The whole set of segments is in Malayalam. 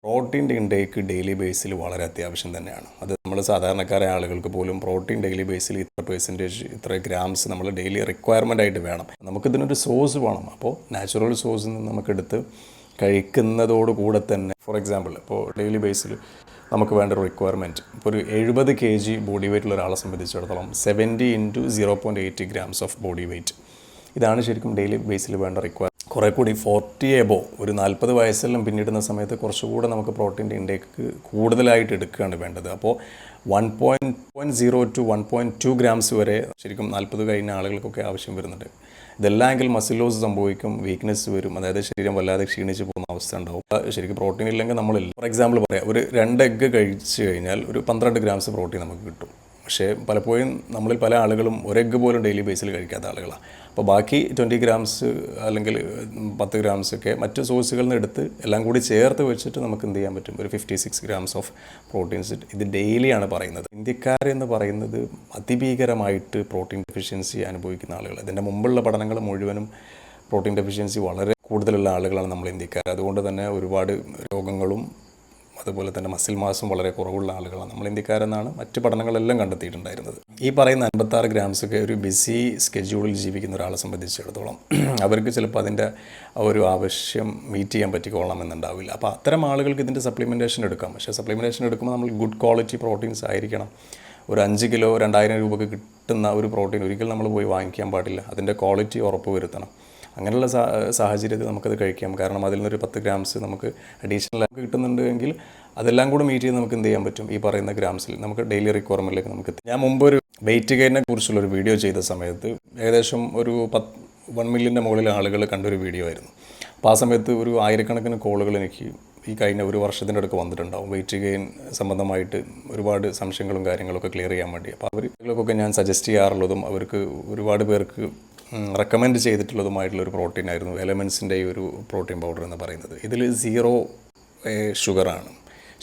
പ്രോട്ടീൻ്റെ ഇൻടേക്ക് ഡെയിലി ബേസിൽ വളരെ അത്യാവശ്യം തന്നെയാണ്. അത് നമ്മൾ സാധാരണക്കാരായ ആളുകൾക്ക് പോലും പ്രോട്ടീൻ ഡെയിലി ബേസിൽ ഇത്ര പെർസെൻറ്റേജ് ഇത്ര ഗ്രാംസ് നമ്മൾ ഡെയിലി റിക്വയർമെൻ്റ് ആയിട്ട് വേണം. നമുക്കിതിനൊരു സോഴ്സ് വേണം. അപ്പോൾ നാച്ചുറൽ സോഴ്സിൽ നിന്ന് നമുക്കെടുത്ത് കഴിക്കുന്നതോട് കൂടെ തന്നെ ഫോർ എക്സാമ്പിൾ ഇപ്പോൾ ഡെയിലി ബേസിൽ നമുക്ക് വേണ്ട ഒരു റിക്വയർമെൻറ്റ് ഇപ്പോൾ ഒരു 70 kg ബോഡി വെയ്റ്റുള്ള ഒരാളെ സംബന്ധിച്ചിടത്തോളം 70 × 0.8 grams ഓഫ് ബോഡി വെയ്റ്റ് ഇതാണ് ശരിക്കും ഡെയിലി ബേസിൽ വേണ്ട റിക്വയർമെൻറ്റ്. കുറേ കൂടി 40 എബോ ഒരു 40 വയസ്സെല്ലാം പിന്നിടുന്ന സമയത്ത് കുറച്ചുകൂടെ നമുക്ക് പ്രോട്ടീൻ്റെ ഇൻടേക്ക് കൂടുതലായിട്ട് എടുക്കുകയാണ് വേണ്ടത്. അപ്പോൾ 1.0 to 1.2 grams വരെ ശരിക്കും 40 കഴിഞ്ഞ ആളുകൾക്കൊക്കെ ആവശ്യം വരുന്നുണ്ട്. ഇതെല്ലാം മസിൽ ലോസ് സംഭവിക്കും, വീക്ക്നെസ് വരും, അതായത് ശരീരം വല്ലാതെ ക്ഷീണിച്ച് പോകുന്ന അവസ്ഥ ഉണ്ടാവും. ശരിക്കും പ്രോട്ടീൻ ഇല്ലെങ്കിൽ നമ്മളില്ല. ഫോർ എക്സാമ്പിൾ പറയാം, ഒരു 2 എഗ്ഗ് കഴിച്ച് കഴിഞ്ഞാൽ ഒരു 12 grams പ്രോട്ടീൻ നമുക്ക് കിട്ടും. പക്ഷേ പലപ്പോഴും നമ്മളിൽ പല ആളുകളും ഒരു എഗ്ഗ് പോലും ഡെയിലി ബേസിൽ കഴിക്കാത്ത ആളുകളാണ്. അപ്പോൾ ബാക്കി 20 grams അല്ലെങ്കിൽ 10 grams ഒക്കെ മറ്റ് സോഴ്സുകളിൽ നിന്ന് എടുത്ത് എല്ലാം കൂടി ചേർത്ത് വെച്ചിട്ട് നമുക്ക് എന്ത് ചെയ്യാൻ പറ്റും, ഒരു 56 grams ഓഫ് പ്രോട്ടീൻസ്. ഇത് ഡെയിലിയാണ് പറയുന്നത്. ഇന്ത്യക്കാരെന്ന് പറയുന്നത് അതിഭീകരമായിട്ട് പ്രോട്ടീൻ ഡെഫിഷ്യൻസി അനുഭവിക്കുന്ന ആളുകൾ. ഇതിൻ്റെ മുമ്പുള്ള പഠനങ്ങൾ മുഴുവനും പ്രോട്ടീൻ ഡെഫിഷ്യൻസി വളരെ കൂടുതലുള്ള ആളുകളാണ് നമ്മൾ ഇന്ത്യക്കാർ. അതുകൊണ്ട് തന്നെ ഒരുപാട് രോഗങ്ങളും അതുപോലെ തന്നെ മസിൽ മാസും വളരെ കുറവുള്ള ആളുകളാണ് നമ്മൾ ഇന്ത്യക്കാരെന്നാണ് മറ്റ് പഠനങ്ങളെല്ലാം കണ്ടെത്തിയിട്ടുണ്ടായിരുന്നത്. ഈ പറയുന്ന 56 grams ഒക്കെ ഒരു ബിസി സ്കെഡ്യൂളിൽ ജീവിക്കുന്ന ഒരാളെ സംബന്ധിച്ചിടത്തോളം അവർക്ക് ചിലപ്പോൾ അതിൻ്റെ ഒരു ആവശ്യം മീറ്റ് ചെയ്യാൻ പറ്റിക്കൊള്ളണമെന്നുണ്ടാവില്ല. അപ്പോൾ അത്തരം ആളുകൾക്ക് ഇതിൻ്റെ സപ്ലിമെൻറ്റേഷൻ എടുക്കാം. പക്ഷേ സപ്ലിമെൻറ്റേഷൻ എടുക്കുമ്പോൾ നമ്മൾ ഗുഡ് ക്വാളിറ്റി പ്രോട്ടീൻസ് ആയിരിക്കണം. ഒരു 5 കിലോ 2000 രൂപയ്ക്ക് കിട്ടുന്ന ഒരു പ്രോട്ടീൻ ഒരിക്കലും നമ്മൾ പോയി വാങ്ങിക്കാൻ പാടില്ല. അതിൻ്റെ ക്വാളിറ്റി ഉറപ്പ് വരുത്തണം. അങ്ങനെയുള്ള സാഹചര്യത്തിൽ നമുക്കത് കഴിക്കാം. കാരണം അതിൽ നിന്നൊരു 10 grams നമുക്ക് അഡീഷണൽ കിട്ടുന്നുണ്ടെങ്കിൽ അതെല്ലാം കൂടെ മീറ്റ് ചെയ്ത് നമുക്ക് എന്ത് ചെയ്യാൻ പറ്റും, ഈ പറയുന്ന ഗ്രാംസിൽ നമുക്ക് ഡെയിലി റിക്വയർമെൻറ്റിലേക്ക് നമുക്ക് എത്തും. ഞാൻ മുമ്പ് ഒരു വെയിറ്റ് ഗെയിനെ കുറിച്ചുള്ളൊരു വീഡിയോ ചെയ്ത സമയത്ത് ഏകദേശം ഒരു 1 മില്യൻ്റെ മുകളിൽ ആളുകൾ കണ്ടൊരു വീഡിയോ ആയിരുന്നു. അപ്പോൾ ആ സമയത്ത് ഒരു 1000കണക്കിന് കോളുകൾ എനിക്ക് ഈ കഴിഞ്ഞ ഒരു വർഷത്തിൻ്റെ അടുക്ക് വന്നിട്ടുണ്ടാവും. വെയിറ്റ് ഗെയിൻ സംബന്ധമായിട്ട് ഒരുപാട് സംശയങ്ങളും കാര്യങ്ങളൊക്കെ ക്ലിയർ ചെയ്യാൻ വേണ്ടി. അപ്പോൾ അവർക്കൊക്കെ ഞാൻ സജസ്റ്റ് ചെയ്യാറുള്ളതും അവർക്ക് ഒരുപാട് പേർക്ക് റെക്കമെൻഡ് ചെയ്തിട്ടുള്ളതുമായിട്ടുള്ളൊരു പ്രോട്ടീനായിരുന്നു എലമെൻസിൻ്റെ ഈ ഒരു പ്രോട്ടീൻ പൗഡർ എന്ന് പറയുന്നത്. ഇതിൽ 0 ഷുഗറാണ്.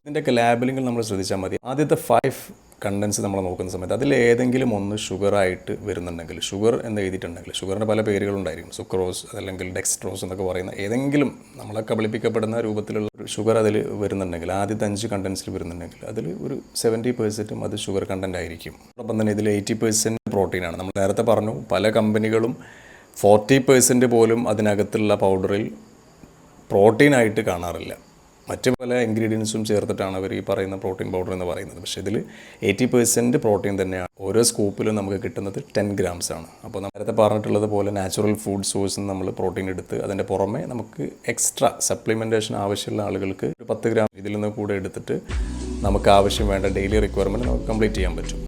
ഇതിൻ്റെയൊക്കെ ലാബലിങ്ങിൽ നമ്മൾ ശ്രദ്ധിച്ചാൽ മതി. ആദ്യത്തെ 5 കണ്ടൻസ് നമ്മൾ നോക്കുന്ന സമയത്ത് അതിൽ ഏതെങ്കിലും ഒന്ന് ഷുഗറായിട്ട് വരുന്നുണ്ടെങ്കിൽ, ഷുഗർ എന്ന് എഴുതിയിട്ടുണ്ടെങ്കിൽ, ഷുഗറിൻ്റെ പല പേരുകളുണ്ടായിരിക്കും, സുക്രോസ് അതല്ലെങ്കിൽ ഡെക്സ്ട്രോസ് എന്നൊക്കെ പറയുന്ന ഏതെങ്കിലും നമ്മളെ കബളിപ്പിക്കപ്പെടുന്ന രൂപത്തിലുള്ള ഒരു ഷുഗർ അതിൽ വരുന്നുണ്ടെങ്കിൽ, ആദ്യത്തെ 5 കണ്ടൻസിൽ വരുന്നുണ്ടെങ്കിൽ അതിൽ ഒരു 70% അത് ഷുഗർ കണ്ടൻ്റ് ആയിരിക്കും. അതോടൊപ്പം തന്നെ ഇതിൽ 80% പ്രോട്ടീനാണ്. നമ്മൾ നേരത്തെ പറഞ്ഞു പല കമ്പനികളും 40% പോലും അതിനകത്തുള്ള പൗഡറിൽ പ്രോട്ടീനായിട്ട് കാണാറില്ല. മറ്റ് പല ഇൻഗ്രീഡിയൻസും ചേർത്തിട്ടാണ് അവർ ഈ പറയുന്ന പ്രോട്ടീൻ പൗഡർ എന്ന് പറയുന്നത്. പക്ഷേ ഇതിൽ 80% പ്രോട്ടീൻ തന്നെയാണ്. ഓരോ സ്കൂപ്പിലും നമുക്ക് കിട്ടുന്നത് 10 grams ആണ്. അപ്പോൾ നേരത്തെ പറഞ്ഞിട്ടുള്ളത് പോലെ നാച്ചുറൽ ഫുഡ് സോഴ്സിൽ നിന്ന് നമ്മൾ പ്രോട്ടീൻ എടുത്ത് അതിൻ്റെ പുറമെ നമുക്ക് എക്സ്ട്രാ സപ്ലിമെൻറ്റേഷൻ ആവശ്യമുള്ള ആളുകൾക്ക് ഒരു 10 gram ഇതിൽ നിന്ന് കൂടെ എടുത്തിട്ട് നമുക്ക് ആവശ്യം വേണ്ട ഡെയിലി റിക്വയർമെൻറ്റ് നമുക്ക് കംപ്ലീറ്റ് ചെയ്യാൻ പറ്റും.